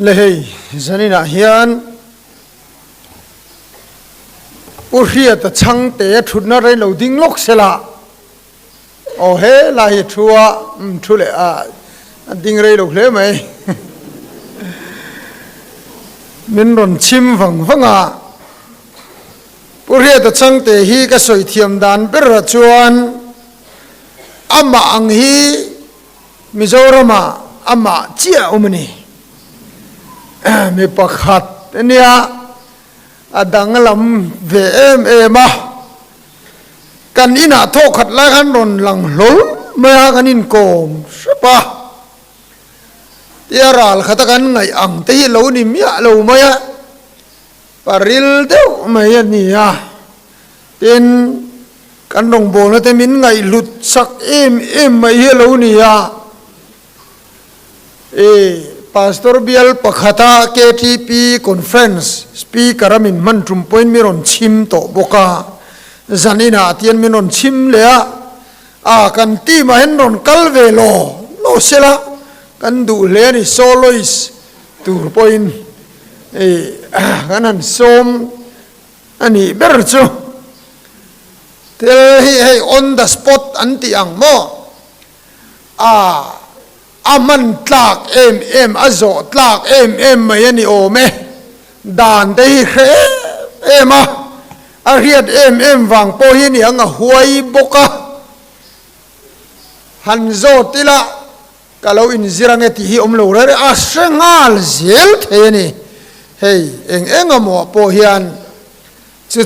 lehei zanina hian urhia ta changte thutna rei lo ding lok sela o he la hi thua thule a ding rei lo hle mai min ron chim vanga urhia ta changte hi ka soi thiam dan ber chuan ama ang hi Mizorama ama chia umani mi pakhat ania adang lam ve ema kan ina tho khat la han ron lang lol ma kan in kom sapa tiaral khata kan ngai ang te hi lo ni mia lo maya paril deu maya nia tin kan rong bo na te min ngai lut sak em mai hi lo nia Pastor Bial pakhata KTP conference speaker amin mantum point miron chim to boka zanina tian miron chim lea kan ti ma hen ron kalve lo no sela kan du le ni solois tur point kanan som ani berchu tel hi on the spot anti ang mo aman tlak em azo tlak em mai ani ome dan te he ema a riat em wang po hi ni anga huai boka hanzo tila kalau in zirang eti hi omlo re a sengal zel the ni hey eng amo po hian chu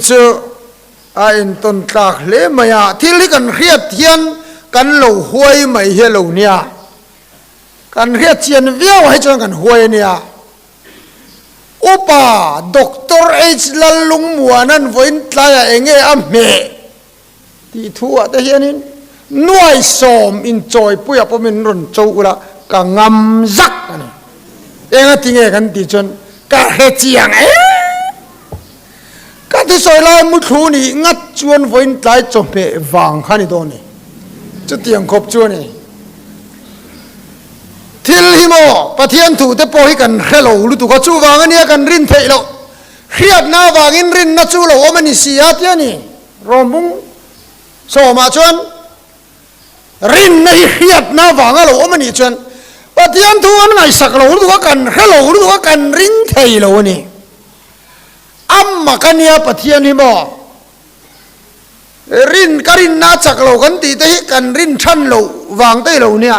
a in ton tlak le maya thili kan riat hian kan lo huai mai he lo nia kan riat chian viau hai chuan kan huai nia upa doctor h lalung muanan voin tlaya enge a me ti thua te hianin nuai som in choi puya pomin ron chou ula ka ngam zak ani enga tinge kan ti chon ka he chiang ka ti soi lai mu thu ni ngat chuan voin tlai chome wang khani do ni chu tiang khop chu ni thil himo pathian thu te po hi kan hello lu tu ka chu wang ania kan rin thei lo khiat na wangin rin na chu lo omani sia tia ni romung so ma chuan rin na hi khiat na wang lo omani chuan pathian thu an ngai sak lo lu tu kan hello lu tu kan rin thei lo ni amma kania pathian himo rin karin na chak lo kan ti te hi kan rin than lo wang te lo nia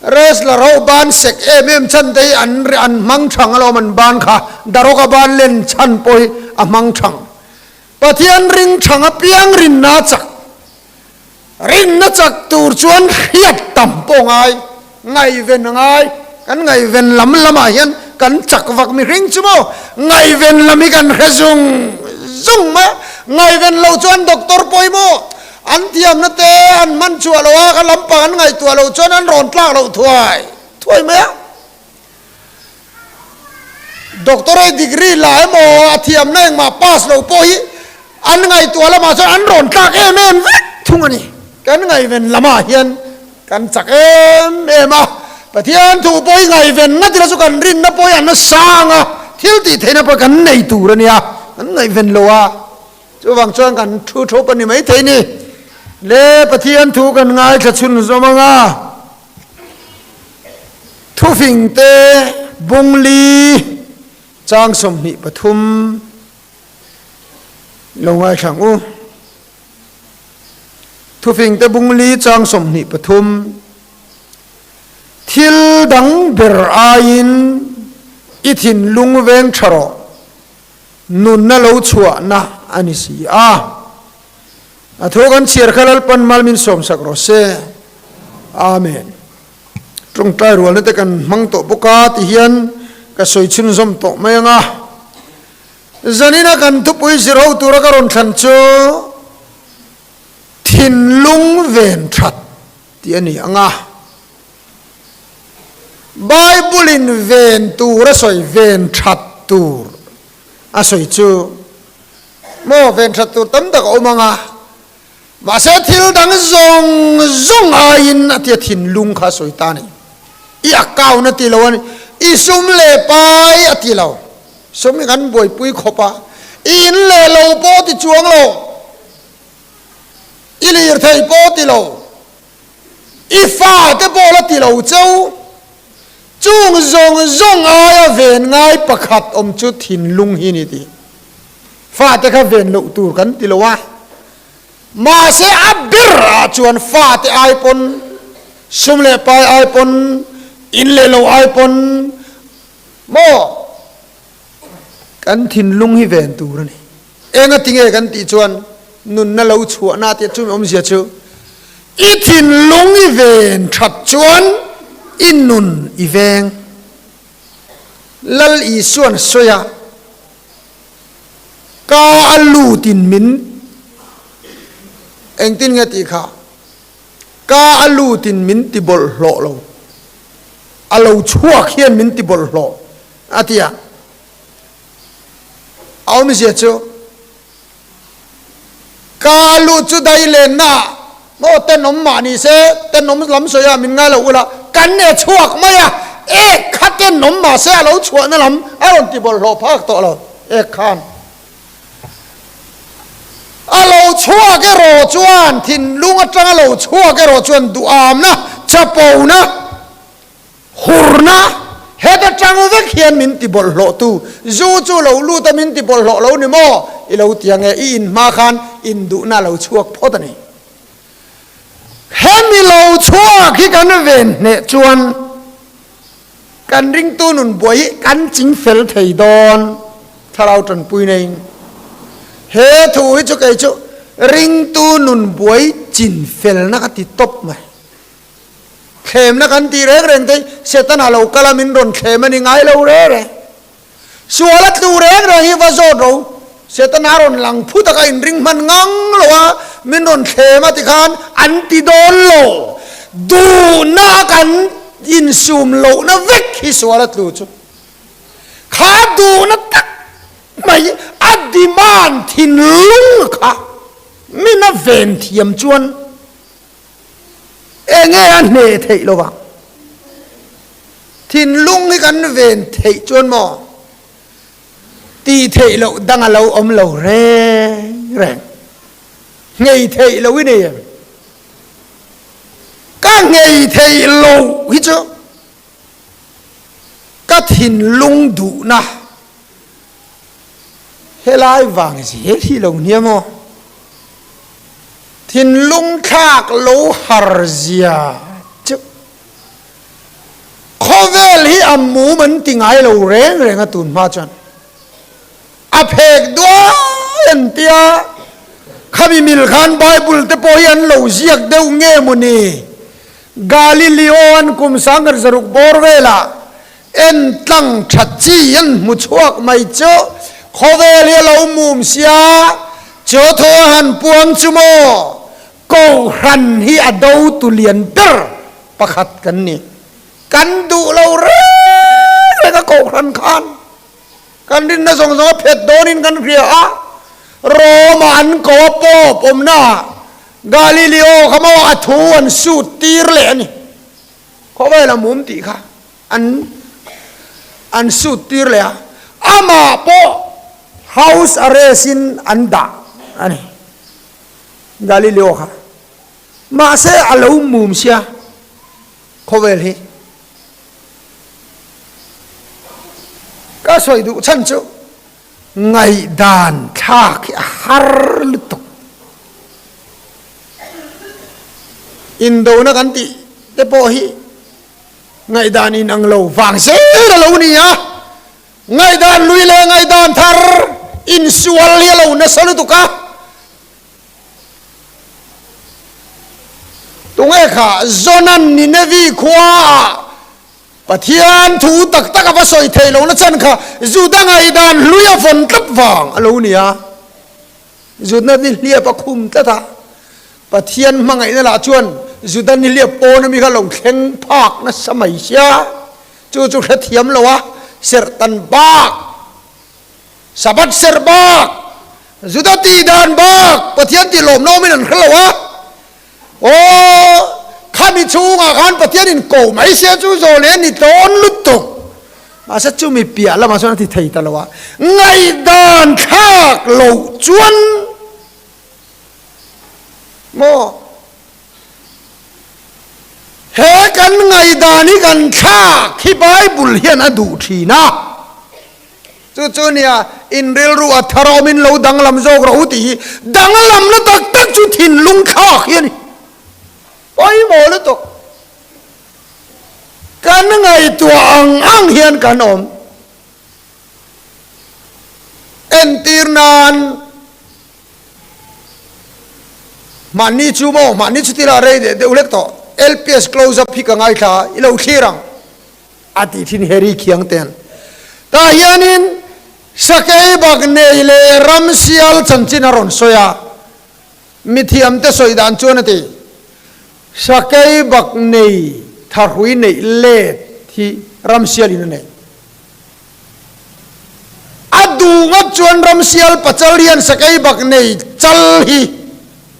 res la ro ban sek em chan dei an mang thang alo man ban kha daroka ban len chan poi a mang thang pathian ring thang a piang rin na chak tur chuan hiat tam po ngai ven ngai kan ngai ven lama hian kan chak vak mi ring chumo ngai ven lami kan khazung zung ma ngai ven lo chuan doctor poi mo an tiam na te an man chua lo ka lampa an ngai tua lo chuan an ron tlak lo thuai me doctor degree la mo athiam na ma pass lo po hi an ngai tua lama chuan an ron tlak em thung ani kan ngai ven lama hian kan chak em pathian thu poi ngai ven na tira chu kan rin na poi an na sanga thil ti theina po kan nei tur ania an ngai ven lo chu wang chuan kan thu tho pani mai thei ni le pathian thu kan ngai tha chun zomanga thu fing te bungli chang som ni pathum lo ngai thang u thu fing te bungli chang som ni pathum thil dang ber ain ithin lungveng tharo nun na lo chua na ani si athogan chiar khalal pan malmin som sakro se amen trong tai rual ne te kan mang to boka ti hian ka soi chun zom to maya zanina kan tu pui zero tura ka ron than chu thin lung ven that ti ani anga bible in ven tura soi ven that tur a soi chu mo ven that tur tam tak omanga mà sẽ thiếu đắng zong ain atia thin lung kha soitani ia kau na ti lawan อีซุมเลไปอติเราซุมกันบ่อยปุยขบะอินเลโลโปติจวงเราอิลีร์ไทยโปติเราอีฟ้าเตโปละติเราเจ้าจุงจงอายเวนง่ายประคัดอมจุดหินลุงหินิติฟ้าเตข้าเวนลุตูกันติเราวะมาเสอับบิร์จวนฟ้าเตไอปนซุมเลไปไอปนอินเลโลไอปนโมกันถิ่นลุงฮิเวนตูรนี่เองก็ทิ้งกันติจวนนุนนั่นเราชัวนาเตจุมอมเสียชูอีถิ่นลุงฮิเวนชัดจวนอินนุนอีเวงลัลอีส่วนสวยกาอัลลูตินมินเองตินเงติค่ะกาอัลลูตินมินติบอลโลเราอัลลูชัวเขียนมินติบอลโลอาทิยาเอาไม่เสียชูกาลูจุดายเลนน่ะโมเต้นนมมานี่เสเต้นนมลำสวยมินง่ายเราอุละกันเนี่ยชัวไหมอะขัดเต้นนมมาเสเราชัวนั่นลำเอาติบอลโลพักต่อเราขันเราชัวแกโรจวนทินลุงจังเราชัวแกโรจวนดูอามนะจับปูนะหุรนะเฮตจังเวกเขียนมินติบอลโลตูจู่เราลู่ตมินติบอลโลเรานี่โมเราเตียงอินมาคันอินดูน่าเราชัวพอตนี่เห็นมีเราชัวขี้กันเวนเนี่ยจวนกันริงตูนุนบวยกันจิงเฟลไทยดอนถ้าเราจนปุยในเฮถูกจุกไอจุริงตูนุนบวยจินเฟลนักติดตบไหมเข้มนักกันตีเร่งที่เสตนาเรากลามินรอนเข้มมันยังไงเราเร่ส่วนละตูเร่งฮิวาโซเราเสตนารอนหลังพูดกันริงมันงังเราว่ามินรอนเข้มติคันอันติโดนโลดูน่ากันยินซูมโลนะเวกฮิสวาละตูจุขาดูนะตักไม่อดีมานทินลุงค่ะมินาเวนเทียมจวนเองอันเนเทโลวังทินลุงให้กันเวนเทจวนหมอตีเทโลดังเราอมเราแรงไงเทโลวิเนียก็ไงเทโลฮิจก็ทินลุงดูนะเฮลัยวางสิเฮที่ลงเนี่ยมอทินลุงขากโลฮาร์เซียจุข้อเวลีอัมมูมันติงไอเราเร่งตุนมาจันอเพกดัวเอ็นเตียขมิมิลขันไบเบิลเตปอยันเราเสียกเดวเงมุนีกาลิลิโออันคุมสังกัดสรุปบอร์เวลาเอ็นตั้งชัดจียันมุชวกไม่เจาข้อเวลีเรามุมเสียเจ้าทหันปวงจุโมก็หันฮีอดาวตุเลียนเดอร์ประคัดกันนี่กันดูเราเร่แล้วก็ก็หันขันกันดินน่ะส่งเพชรโดนินกันเรียอะโรมันก็ปอบอมหน้ากาลิเลโอเขามาอัฐวนสูตรตีร์เลยนี่เขาไว้ละมุมตีค่ะอันสูตรตีร์เลยอะอามาปอ house arrest in อันดาอันนี้กาลิเลโอค่ะมาเสออาลูมุมเสียเขาเวลีก็สวยดูฉันจูไงดานทักฮาร์ลุตุอินโดนักันติเตปอฮีไงดานินังโลฟังเสียเรานี่อะไงดานลุยเลยไงดานทาร์อินสวลเลียเราเนสลุตุกะตรงเอกค่ะจนันนินวีขวาปะเทียนถูตักกับสอยเทลงนะจันค่ะจุดไงดานลุยฝนตับฟังเราเนี่ยจุดนั้นนี่เลียปะคุมตะตาปะเทียนมังไงนั่นละชวนจุดนั้นเลียโปนมีข้าลงเข่งภาคนะสมัยเชียจู่ๆเทียมเราวะเสรตันบากสะบัดเสรบากจุดตีดานบากปะเทียนตีลมน้องไม่นั่นเขาวะโอ้ข้ามีชูงาขันปะเทียนินโกไม่เสียจูโซเลนิโตนลุตุ mà sẽ chú mi bịa là mà sao thì thầy ta là ngày đàn khác lâu chuan mô hệ căn ngày đàn đi căn khác khi Bible hiện ở đủ thì na chú nè in real ru à tharo min lâu đăng làm dâu rồi thì đăng làm nó tắc tắc chú thìn lung khác hiện ôi mồ nó tục căn ngày tua ang hiện căn ôm en tir nan mani chú mô mani chú tira rei de ulek to LPS close up hi ka ngai tha ilo thirang ati thin heri khiang ten ta hianin sakai bak nei le ramsial chanchin aron soya mithiam te soidan chuanati sakai bak nei tharhui nei le thi ramsial in nei adu ngap chuan ramsial pachalian sakai bak nei chal hi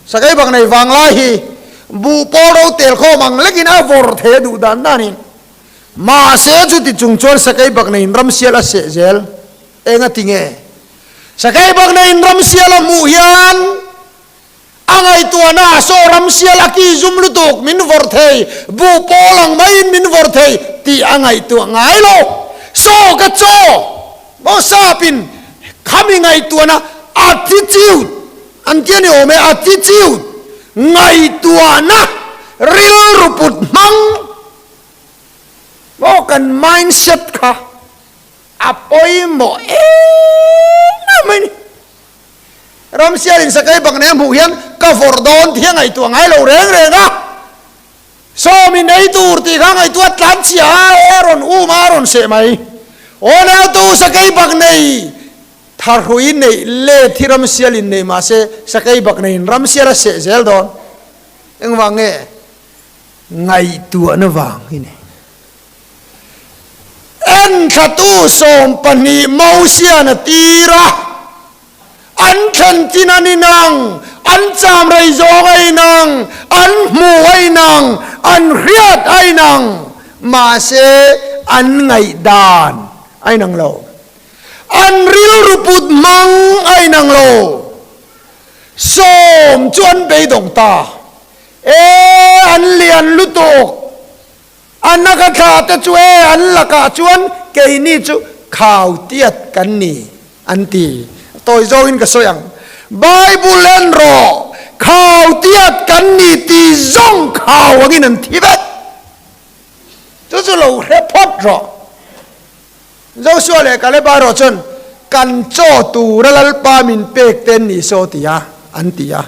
sakai bak nei wangla hi bu poro tel kho mang lekin a vor the du dan danin ma se chu ti chung chuan sakai bak nei ramsial a se zel enga tinge sakai bak nei ramsial a mu hian angai tuana so ramsial a ki zum lu tok min vor thei bu polang mai min vor thei ti angai tu ngai lo so ka cho bo sapin khami ngai tuana attitude antiani ome attitude ngai tuana real ruput mang bo kan mindset kha apoi mo na mani ramsial in sakai bak ne mu hian ka vordon thiang ngai tu ngai lo reng reng a so mi nei tur ti kha ngai tu tlan chia eron u maron se mai ona tu sakai bak nei tharhui nei le thiram sial in nei ma se sakai bak nei ram sial se zel don eng wange ngai tu na wang ine en khatu som pani mausian tira an khan tinani nang an cham rei zong ai nang an mu ai nang an riat ai nang ma se an ngai dan ai nang lo an real ruput mang ai nang lo som chuan be dong ta an lian lu tok an naka tha te chu an laka chuan ke ni chu khau tiat kan ni an ti tôi zo in ka soyang Bible len ro khau tiat kan ni ti zong khau angin an thi bet chu lo report ro Joshua le kale baro chon kan cho tu ralal pa min pek ten ni so tia an tia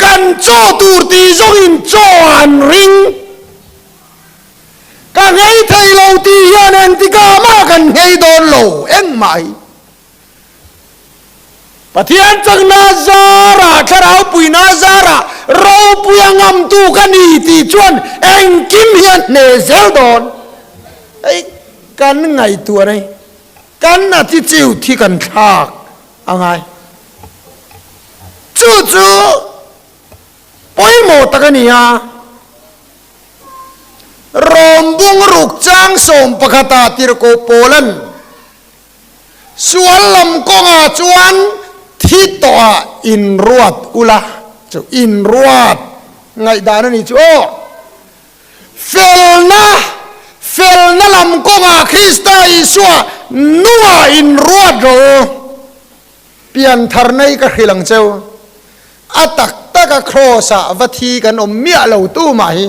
kan cho tu ti zong in cho an ring kan hei thai lo ti hian an ti ka ma kan hei don lo eng mai pathian chang na zara kharau pui na zara ro puyangam tu kan ni ti chuan eng kim hian ne zel don ai kan ngai tu nei kan na ti chiu thi kan thak angai chu chu poi mo takania rom bung ruk chang som pakhata tir ko polan sual lam ko nga chuan thi to in ruat ula chu in ruat ngai dan ni chu fel na lam ko nga Krista Isua nuwa in ruat ro pian thar nei ka khilang cheu atak taka krosa vathi kan om mia lo tu ma hi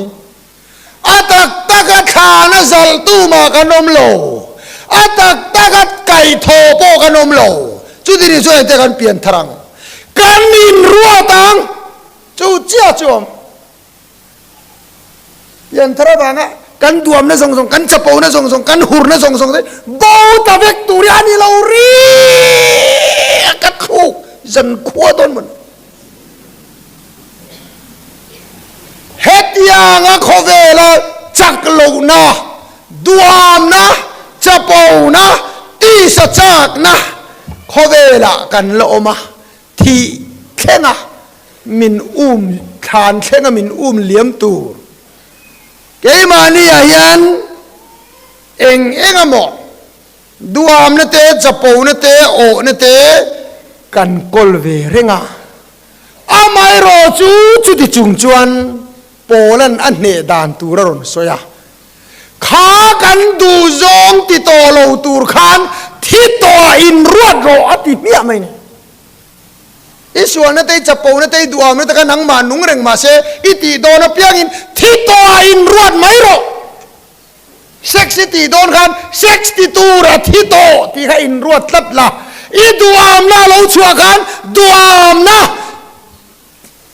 atak taka khana zal tu ma kan om lo atak taka kai tho po kan om lo chu di ni chu te kan pian tharang kan in ruatang chu chia chom pian tharabanga kan duam na song song kan chapo na song song kan hur na song song de bo ta vek turi ani lo ri kat khu zan khua don mon hetia nga khovela chak lo na duam na chapo na ti sa chak na khovela kan lo ma thi khenga min khan khenga min liam tu ke mani hian eng amo ดูอามนั่นเตะจับปูนั่นเตะโอนั่นเตะกันกอลเวเรงาอาไม่รอจูจุดจุงจวนโปลันอันเนดานตูรอนสอยาข้ากันดูจงติโตโลตูรขานที่ตัวอินรวดรอติเมียไม่เนี่ยอิส่วนนั่นเตะจับปูนั่นเตะดูอามนั่นเตะกันนังมานุงเร่งมาเสอิติโดนเปียงอินที่ตัวอินรวดไม่รอเซ็กซิตี้โดนกันเซ็กซิตี้ตูระที่โตที่ให้อินรวดตัดละอีดูอามนะเราชัวกันดูอามนะ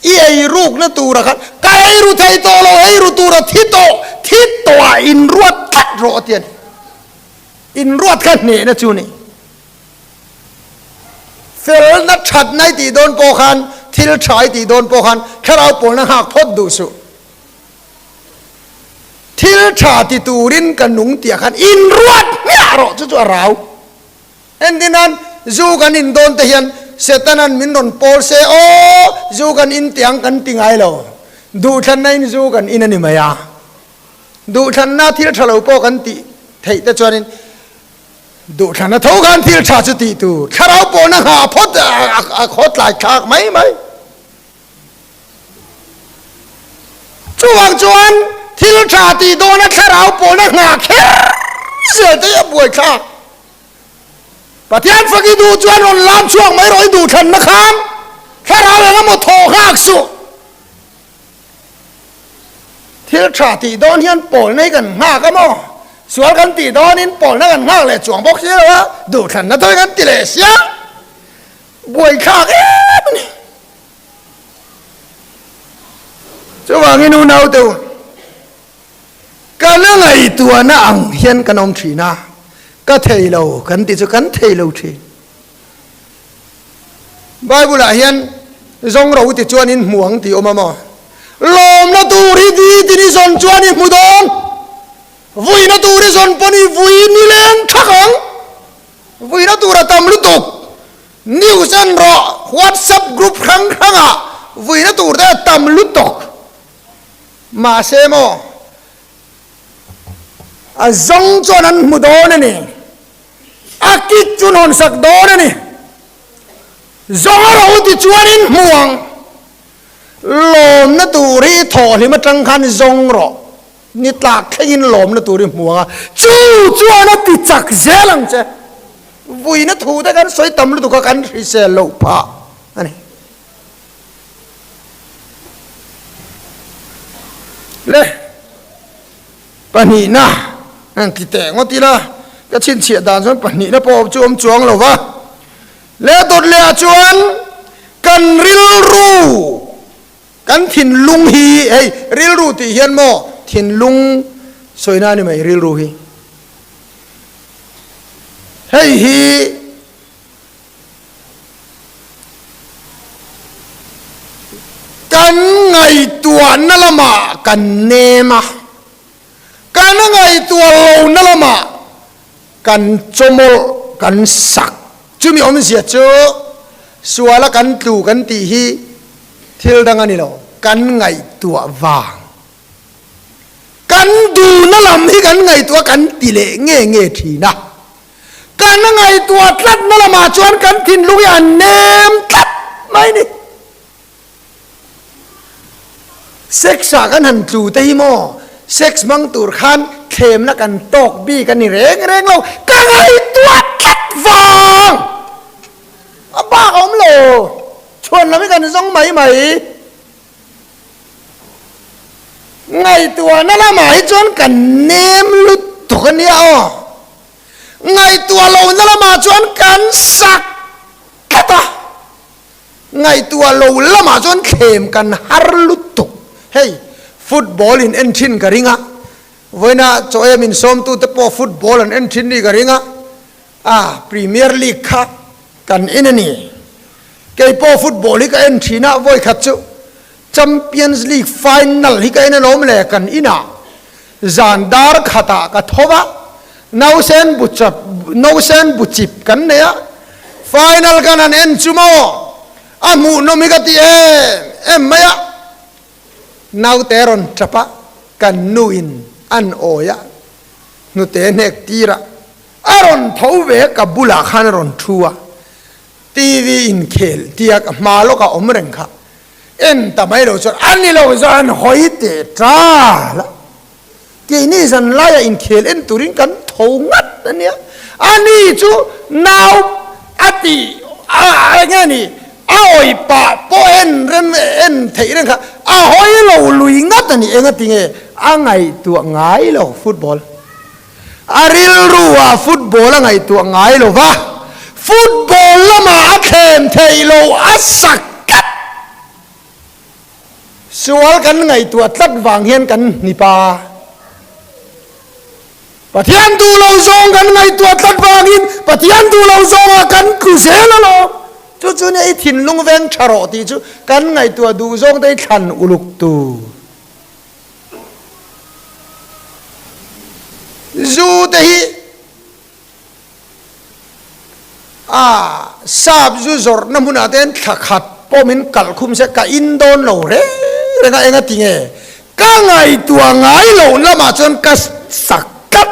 อีไอรูกนะตูระกันกายไอรูไทยโตเราไอรูตูระที่โตอินรวดตัดรอเตียนอินรวดกันเนี่ยนะจูนี่เฟลนัดฉัดในตีโดนโปคันทิลชายตีโดนโปคันแค่เราปนหักพดดูสุทิลชาติตูรินกันนุงเตียขันอินรวดเนี่ยรอจุเราเอ็นดินันจูกันอินโดนเตียนเสตันันมินโดนโปลเซโอจูกันอินเตียงกันติงไอโลดูฉันในจูกันอินนิมายาดูฉันน่าทิลชาเราโปกันติเทแต่จวนินดูฉันน่ะเท่ากันทิลชาจุติตูแค่เราปนหักพดขดหลายขากไหมจวนที่เราชาติโดนนักข่าวปนหักแค่เสียแต่ยังป่วยข้าประเทศฟังดูจวนนล้านช่วงไม่ร้อยดูฉันนะครับแค่เราเลยนะมาโทรหักสุที่เราชาติโดนเฮียนปนในกันหักก็มั่งส่วนกันตีโดนนินปนในกันหักเลยจวงบอกเสียว่าดูฉันนะตัวกันตีเลยเสียป่วยข้าเอ๊ะจะว่างี้นู่นเอาตัวกันไงตัวน่ะอังเฮียนกันอมทีน่ะก็เทโลกันติดจุกันเทโลทีไบเบิลเฮียนจงเราติดจวนินห่วงติอมามอลมน่ะตูริดีตินิสนจวนิมุดอนวุยน่ะตูริสนปนีวุยนิเลนทักขังวุยน่ะตูระตำลุตุกนิวส์รอวอทแอปกรุ๊ปครั้งอ่ะวุยน่ะตูระตำลุตุกมาเซโมอาจงจวนนั้นมุดอนนี่อากิจจุนหนสักดอนนี่จงเราติจวนินห่วงลมนั่นตูรีถอที่มาจังคันจงรอนี่ตากแค่ยินลมนั่นตูรีห่วงจู่จวนนั่นติจักเซลังเจวุยนั่นถูได้กันสวยตำลุตุกกันที่เซลล์พะอันนี้เลยปนีนะอันที่แต่งว่าทีละก็ชินเฉียดด่านส่วนปนีนะพอจวมจวงหรอวะแล้วตัวเลี้ยจวนกันริลรูกันถิ่นลุงฮีเฮ้ยริลรูที่เฮียนโมถิ่นลุงสวยน่านี่ไหมริลรูฮีเฮ้ยฮีกันไงตัวนั่นละมากันเนมากันไงตัวเรานั่นละมากันจมลกันสักจุมีอมเสียเจอสวละกันตูกันตีฮีทิลดังอันนี้เรากันไงตัววางกันดูนั่นละมีกันไงตัวกันตีเละเง่เง่ทีนะกันไงตัวทัดนั่นละมาชวนกันทินลุยอันเนมทัดไม่นี่เซ็กซ์กันหันจูเตยโมเซ็กซ์มังตูร์ขันเข็มนักกันตกบีกันนี่เร่งเรากันไงตัวทัดวางบ้าอมโลชวนเราไม่กันซ่องไหมไงตัวนั่นละหมายจนกันเนมลุดตัวกันเนี่ยไงตัวเรานั่นละมาจนกันสักกะตาไงตัวเราละมาจนเข็มกันฮาร์ลุดตุเฮ้ยฟุตบอลอินเอ็นทินกะริงะเวน่าโจเอมินสมตูแต่พอฟุตบอลอินเอ็นทินนี่กะริงะพรีเมียร์ลีกค่ะกันอินนี่เกี่ยวกับฟุตบอลที่กันเอ็นทิน่ะไว้ขัดจูแชมเปี้ยนส์ลีกไฟนอลที่กันอินล้มเละกันอิน่ะจานดาร์ขัดกะทว่านาวเซนบุจิบกันเนี่ยไฟนอลกันอันเอ็นจูโมอามูโนมิกติเอ็มไม่อะนาวเตรอนจับกันนูอินอันโอยะนุเตเนกตีระ อารอนเท้าเวกับบุลาขันอารอนทัวทีวีอินเคลที่ยกมาโลกอมเริงค่ะเอ็นทำไมเราจะอันนี้เราจะอันหอยเตะจ้าละที่นี่สันไล่อินเคลเอ็นตุรินกันทงัดนั่นเนี่ยอันนี้จูนาวอติอะไรนี่อ้อยป่าโปเอ็นเรนเอ็นเทียนค่ะอ้หอยเราลุยงัดนี่เองติงเอไงตัวไงเราฟุตบอลอาริลรัวฟุตบอลไงตัวไงเราวะฟุตบอลละมาเข็มเทโลอัสักกัดสวลกันไงตัวตัดวางเฮียนกันนี่ป่าปะเทียนดูเราซองกันไงตัวตัดวางหินปะเทียนดูเราซองกันกุเสละโลจู่ๆเนี่ยไอ้ถิ่นลุงเวงชะรอตีจู่กันไงตัวดูซองได้ทันอุลุกตูจูเตฮีทราบจูจอร์น้ำมันอาเดนขัดพอมินกัลคุมเสกอินโดนโลเร่เรื่องอะไรติงก็ไงตัวไงโลละมาจนกัสสักกัด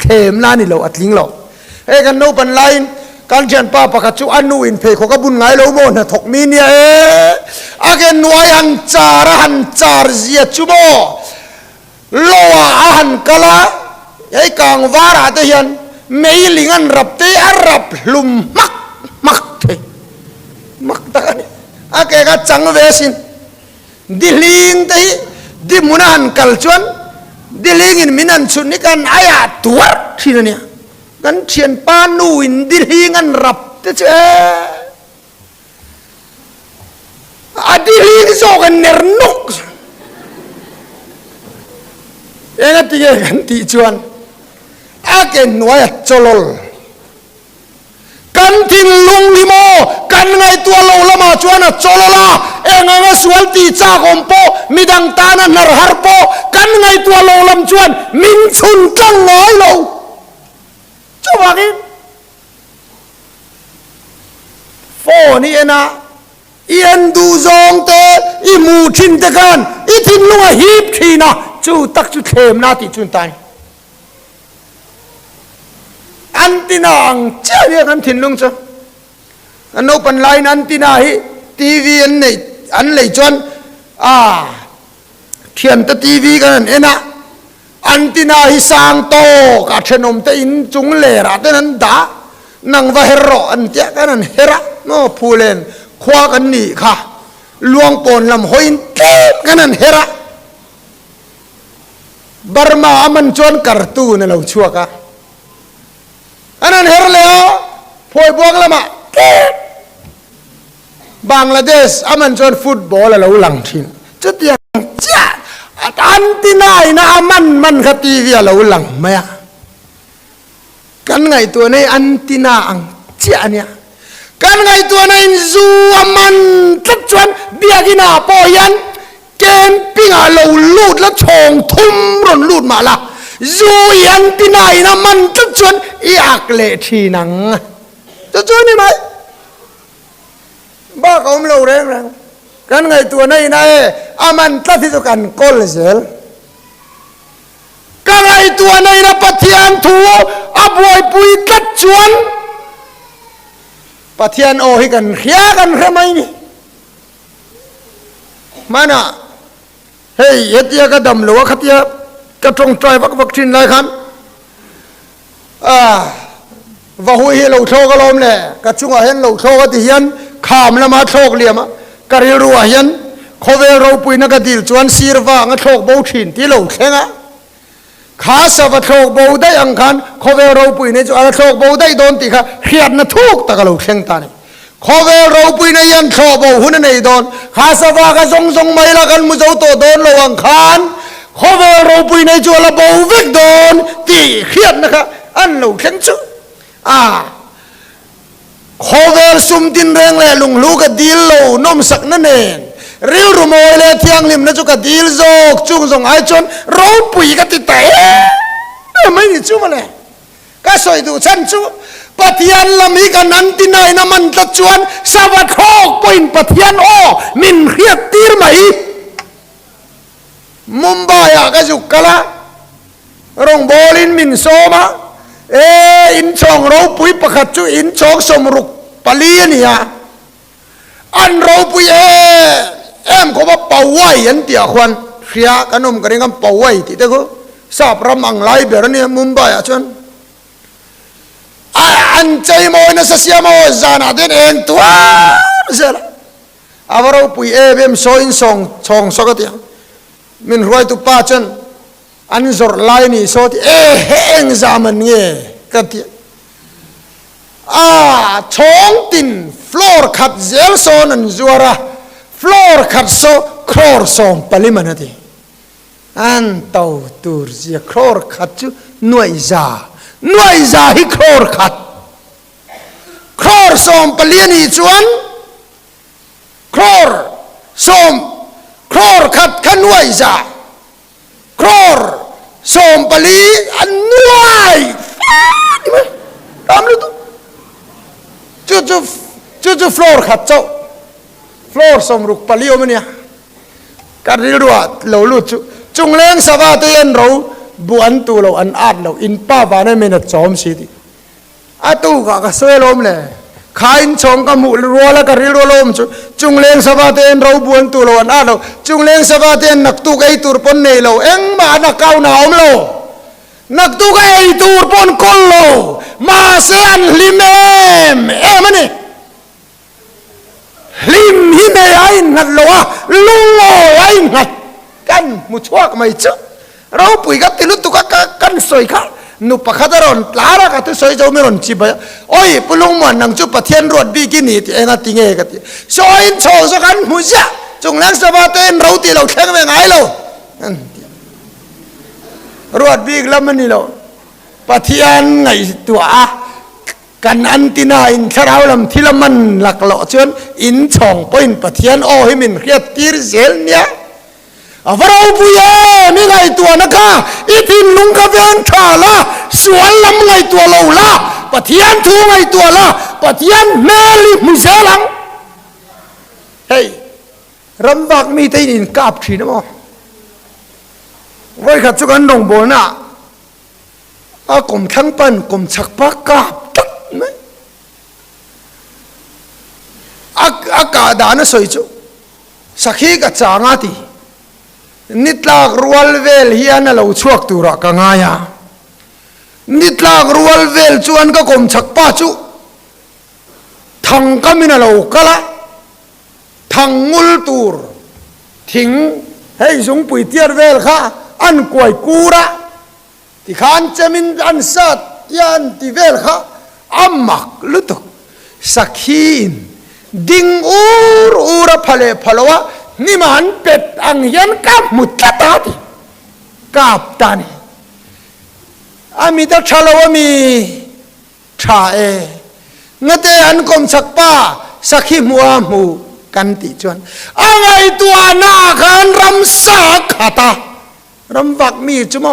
เข็มนั่นนี่โลอัดลิงโลกันโนบันไลน์การเชียนป้าปะกัดจูอันนูอินเพย์เขาก็บุญไงโลโมนะถกมีเนี่ยอาเกนนวยหันจาระหันจาร์เสียจูโมโลอาหันกะลาไอ้กางวาระเทียนไม่ลิงันรับเตะรับลุมมักเทมักตะกันอาเกก็จังเวสินดิลิงเตะดิมุนันกัลชวนดิลิงอินมินันชุนนี่กันอายาตัวที่นั่นเนี่ยกันเชียนปานูอินดิลิงันรับเตะดิลิงโซกันเนรนุกเอ็งตีกันตีชวนอาเกนวายจลลกันทินลุงลิโมกันไงตัวโลละมาชวนจลลาเอ็งไงสวลตีจากอมโปมิดังตานันนรหารโปกันไงตัวโลลำชวนมินชุนกังไงโลเจ้าว่ากินโฟนี่นะเอียนดูซองเตอีมูทินเตกันอีทินลุงฮีบทีนะจู่ตักจู่เทมนาติจุนตายอันตินาอังเจ้าเรียกอันทินลุงจ้ะอันโอปันไลน์อันตินาฮีทีวีอันไหนอันเลยจวนเทียนตะทีวีกันเอ็นะอันตินาฮีสางโตกัดชนมเตอินจุงเลระเตนันดานังวะเฮโรอันเจ้ากันเฮระโน่พูเลนคว้ากันนี่ค่ะลวงปนลำหอยเต็มกันเฮระบาร์มาอามันจวนการ์ตูนเราชัวกันอันนั้นเฮรเลวพอยบวกละมาเก็บบางลาเทศอามันจวนฟุตบอลเราหลังทิ้งจุดยังจ้าอันที่นายนะอามันขัดทีวีเราหลังไหมกันไงตัวนี้อันที่นาอังจ้าเนี่ยกันไงตัวนี้จูอามันตัดจวนเบียกินาปอยันเกมปิ้งเราลูดแล้วชงทุ่มรุนลูดมาละจูยันที่นายนะมันตัดจวนอีอักเลทีนังตัดจวนนี่ไหมบ้าเขาไม่รู้เรื่องกันไงตัวนี้นะอามันตัดที่ตัวกันกอลเซลกันไงตัวนี้นะปะเทียนทัวอับวยปุยตัดจวนปะเทียนโอให้กันเขียกันทำไมนี่มานะเฮ้ยเฮียก็ดำหลวงขัดเฮียก็ตรงใจวัคซีนเลยครับว่าหุยเราโชว์ก็ล้มเลยก็ช่วงเห็นเราโชว์ก็ที่เห็นขามแล้วมาโชว์เลี้ยมก็เรียรู้ว่าเห็นเขาเวเราปุยนักดิลจวนซีร์ว่างั้นโชว์บูชินที่เราเข่งอ่ะข้าสาวโชว์บูได้อังคันเขาเวเราปุยเนี่ยจะโชว์บูได้โดนตีค่ะเขียนน่ะทุกตะกเราเข่งตานี่เขาเวเราปุยเนี่ยยันโชว์บูหุ่นเนี่ยโดนข้าสาวก็ทรงไม่ละกันมุจเอาตัวโดนเราอังคันเขาเวเราปุยเนี่ยจะละบูวิกโดนตีเขียนนะคะอันเราเข่งจุเขาเวรซุ่มตินแรงเลยลุงลูกดีลโลนมสักนั่นเองเรียวรุมอยเลยเที่ยงลิมนั่นจุกดีลโจกจุงส่งไอจนเราปุยกันติดแต่ไม่ได้จุมาเลยก็สวยดูฉันจุปะเทียนละมีกันนั้นที่ไหนน้ำมันตะจวนสวัสดิ์โคกปอินปะเทียนโอมินเฮียตีร์ไหมมุมไบก็จุกกะละรงบอลินมินโซมา อินชองเราปุยประคัดจูอินชองสมรุกปลีนี่ฮะอันเราปุยก็ว่าเป่าไว้ยันเตียควันเสียกันนมกันเองกันเป่าไว้ที่เด็กทราบรำอังไลเบรนี่มุมไบอ่ะชนอันใจโมนัสเสียโมจานาเดนเองตัวเสียละอาวเราปุยเบมโซอินซองสกัดยังมินรวยตุป้าชนอันจอร์ไลนี่โซที่เฮงจามันเงี้ยกันที่ช่องตินฟลอร์ขัดเซลโซนันจัวระฟลอร์ขัดโซคลอร์โซมปลิมันที่อันเต่าตูร์เสียคลอร์ขัดจูหน่วยซาฮิคลอร์ขัดคลอร์โซมปลินี่จวนคลอร์โซมคลอร์ขัดขันหน่วยซาคลอร์โซมปลีอันหน่วยนี่มั้ยตามรู้ตัวจู่ฟลอร์ขัดเจ้าฟลอร์สมรุกปลีโอมันเนี่ยการเรียนรู้เรารู้จุงเลี้ยงสบายเตียนเราบุอันตัวเราอันอาดเราอินป้าบ้านไม่นัดจอมสิที่อาตูก็สวยลมเลยขายชงกับหมูรัวแล้วก็เรียนรู้ลมจุงเลี้ยงสบายเตียนเราบุอันตัวเราอันอาดเราจุงเลี้ยงสบายเตียนนักตุกไอตัวปนเนเราเอ็งมานักเก่าหนาวเรานักตุกไอตัวปนคนเรามาเสียนลิมมันนี่ลิมหิเมย์ไอ้นัดเราอะลุงไอ้นัดกันมุชวกไม่เจอเราปุ๋ยกับติลุตุกกันสวยค่ะนุปะขัดรอนลาระกับตุสวยจะไม่รอนจีบะโอ้ยปุลุงมันนังจุปะเทียนรวดบีกินี่ที่เอ็งติงเอกันที่สวยโชว์สักกันมุจ้าจงเลี้ยงสบายเต้นเราตีเราแข่งไม่ไงเรารวดบีกแล้วมันนี่เราปะเทียนไงตัวกันอันตินาอินคาราวลำที่ละมันหลักหล่อจนอินช่องปอินปะเทียนโอ้ให้มันเรียบตีร์เซลเนี่ยเราปุยมีไงตัวนะคะอีทินลุงกับเวนขาละสวนลำไงตัวเราละปะเทียนทูไงตัวละปะเทียนเมลิมุเซลังเฮ้ยรำบักมีแต่อินกาบทีนะมั้งไว้ขัดจุกันดงโบน่ะกลมทั้งปันกลมฉักปากกาบตัดไหมอากาศด่านสวยจุสักทีก็จางอาทีนิดลากรัวเวลเฮียนั่นเราชวกตัวรักง่ายนิดลากรัวเวลชวนก็กลมฉักป้าจุทั้งก็มีนั่นเรากะละทั้งมุลตูร์ทิ้งให้สงปุยเตียร์เวลค่ะอันกวยกูระที่ขานจะมินอันสัตยันที่เวลค่ะอามักลุตุกสักหินดิ่งอูระพะเลพะลวะนี่มันเป็ดอังยันกับมุตตาติกับตานีอามีแต่ชาลวมีชาเงเตอันกมสักป้าสักหิมัวมูกันติจวนอะไรตัวนาการรำสักขาตารำวักมีจุโม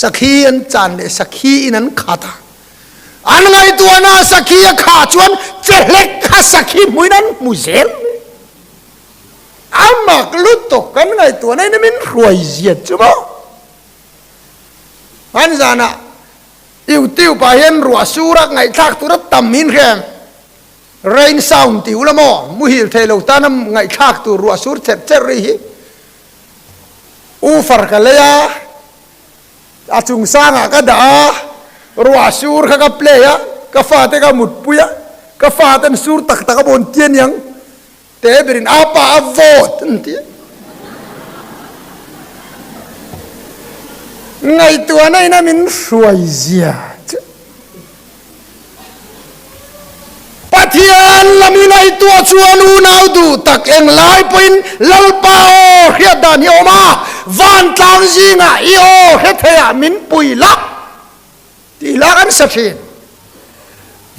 สักขีอันจันเดสักขีนั้นขาตาอันไงตัวนาสักขีขาจวนเจเล็กขาสักขีมุยนั้นมุเซลอามักลุตกกันไงตัวนั้นมันรวยเสียจุโมอันจานะติวไปเห็นรัวสูรักไงทักตัวนั้นต่ำมินแค่เรนซาวน์ติวละโมมุฮิลเทลตานำไงทักตัวรัวสูรเจ็บเจริฮิอูฟาร์กันเลยอาจุงสร้างก็ด่ารัวสูรก็เปลี่ยก็ฟาเตก็มุดปุยก็ฟาเตนสูรตักตะกบนเทียนยังเตะบินอาปาอโวดนี่ไงตัวนั้นน่ะมันสวยเสียปะเทียนละมีไงตัวชวนอูนาวดูตักเองลายปินลลปาโอเฮียดานโยมาวันตามจีน่ะอีโอเฮเทียมินปุยลักที่ลักอันสักที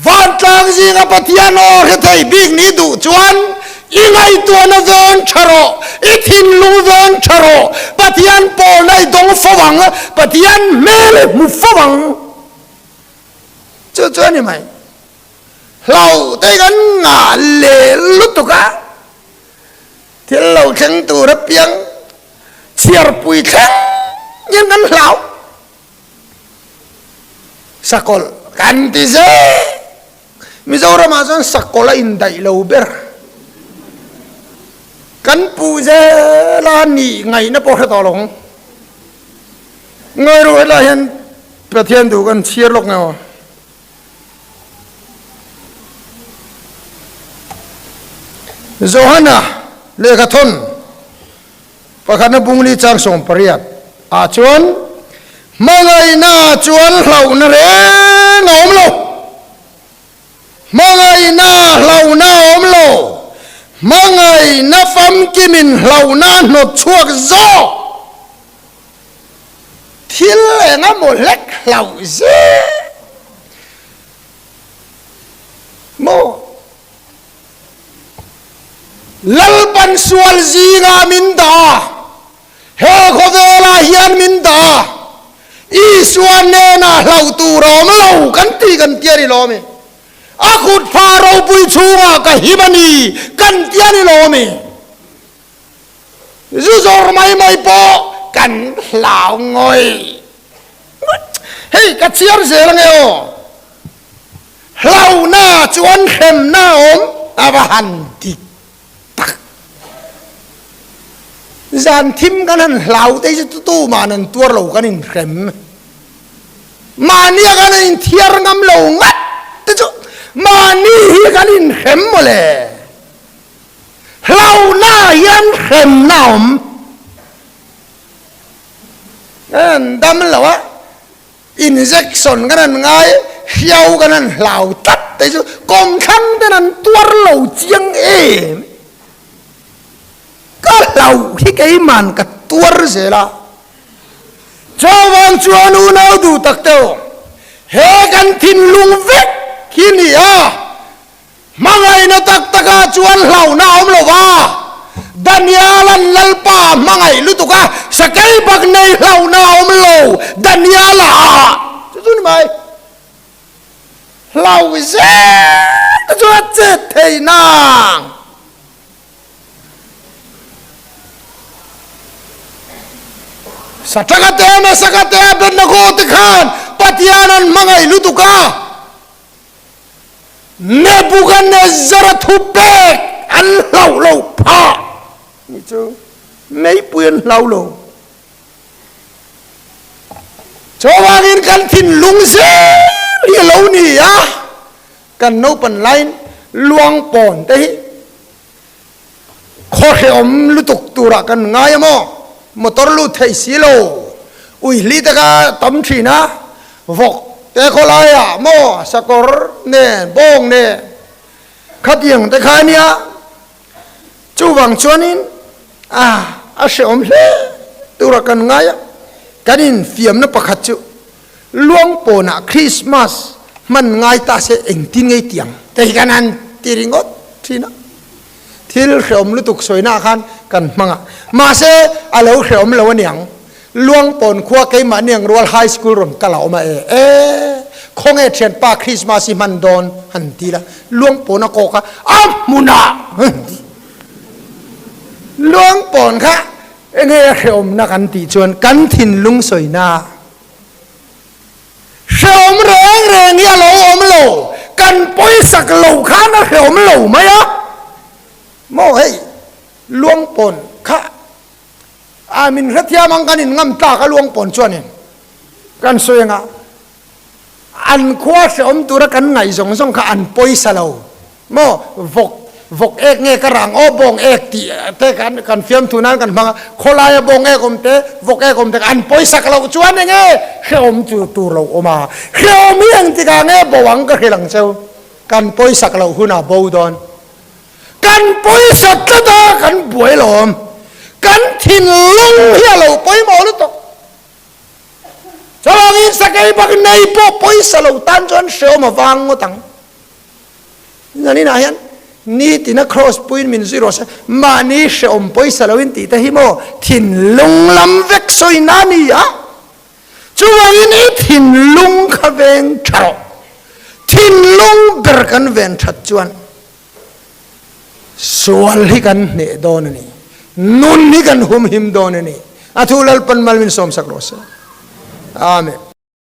วันตามจีน่ะปะเทียนโอเฮเทียบิ๊กนี่ดูชวนอีไงตัวนั้นเวนชะโรอีทินลุงเวนชะโรปะเทียนโปในดงฝวังปะเทียนเมลมุฝวังเจ้านี่ไหมเราได้กันงาเลลุตุกะที่เราแข่งตัวรับยังเชียร์ปุยแข่งยังกันเรา sakol kan ti ze Mizoram azon sakola inday lober kan pu ze la ni ngai na po tha long ngai ro la hen pathian du kan chiar lok ngaw Zohana lekathon pakhana bungli chang som pariat a chuan mangai na chuan hlau na re ngom lo mangai na hlau na om lo mangai na fam kimin hlau na no chuak zo thil nga mo lek hlau ze mo lalpan sual zinga minda he khovela hian minda I suan ne na hlau tu rom lo kan ti kan tiari lo me akut pharo pui chunga ka himani kan tiani lo me zuzor mai po kan hlau ngoi hey ka chiar ze lang eo hlau na chuan khem na om abahan ti Zan thim kan han hlau te tu ma nan tuar lo kan in khem ma ni kan in thiar ngam lo ngat te chu ma ni hi kan in khem mo le hlau na yan khem na om an dam lo wa injection kan ngai hiau kan hlau tat te chu kom khang te nan tuar lo chiang e ka lau hi cái man ka tuar ze la chawang chuan u nau du tak teo he kan thin lung vek khi ni a mangai na tak taka chuan hlau na om lo wa Danialan lalpa mangai lu tu ka sakai bak nei hlau na om lo Daniala chu ni mai hlau ze chu che thei nang Satakate na sakate ben na ko tikhan patianan mangai lutuka Nebuchadnezzar thupek an lau lo pha ni chu mấy puen lau lo cho wangin kan thin lung se ri lo ni a kan no pan line luang pon te kho kheom lutuk tura kan ngai mo motor lu thei silo ui li ta ka tam thina vok te kholaya mo sakor ne bong ne khatiang te khania chu wang chuanin a sheom hle tura kan ngaya kanin fiam na pakhat chu luang pona Christmas man ngai ta se engtin ngei tiang te kanan tiringot thina thil khom lu tuk soina khan kan manga ma se alo khom lo niang luang pon khwa ke ma niang rual high school ron kala ma e khong e thian pa Christmas i man don han ti la luang pon ko ka amuna luang pon kha enge khom na kan ti chuan kan thin lung soina khom reng ya lo om lo kan poi sak lo kha na khom lo ma ya mo hey luang pon kha amin rathia mang kanin ngam ta ka luang pon chuanin kan soenga an khwa som tura kan ngai zong zong kha an poisa lo mo vok ek nge karang o bong ek ti te kan fiam tunan kan manga kholaya bong ek om te vok ek om te an poisa ka lo chuan nge khom chu tu lo oma khom yang ti ka nge bowang ka khilang cheu kan poisa ka lo huna bo don kan poisa ta kan buai lom kan thin lung hia lo poi mo lu to chawang in sakai bak nei po poisa lo tan chuan sheo ma wang ngo tang nani na hian ni tina cross point min zero sa mani sheom poisa lo in ti ta hi mo thin lung lam vek soi na ni a chuwang in thin lung kha veng tharo thin lung ber kan ven that chuan sual hi kan ne don ni nun hi kan hum him don ni athulal pan mal min som sakros amen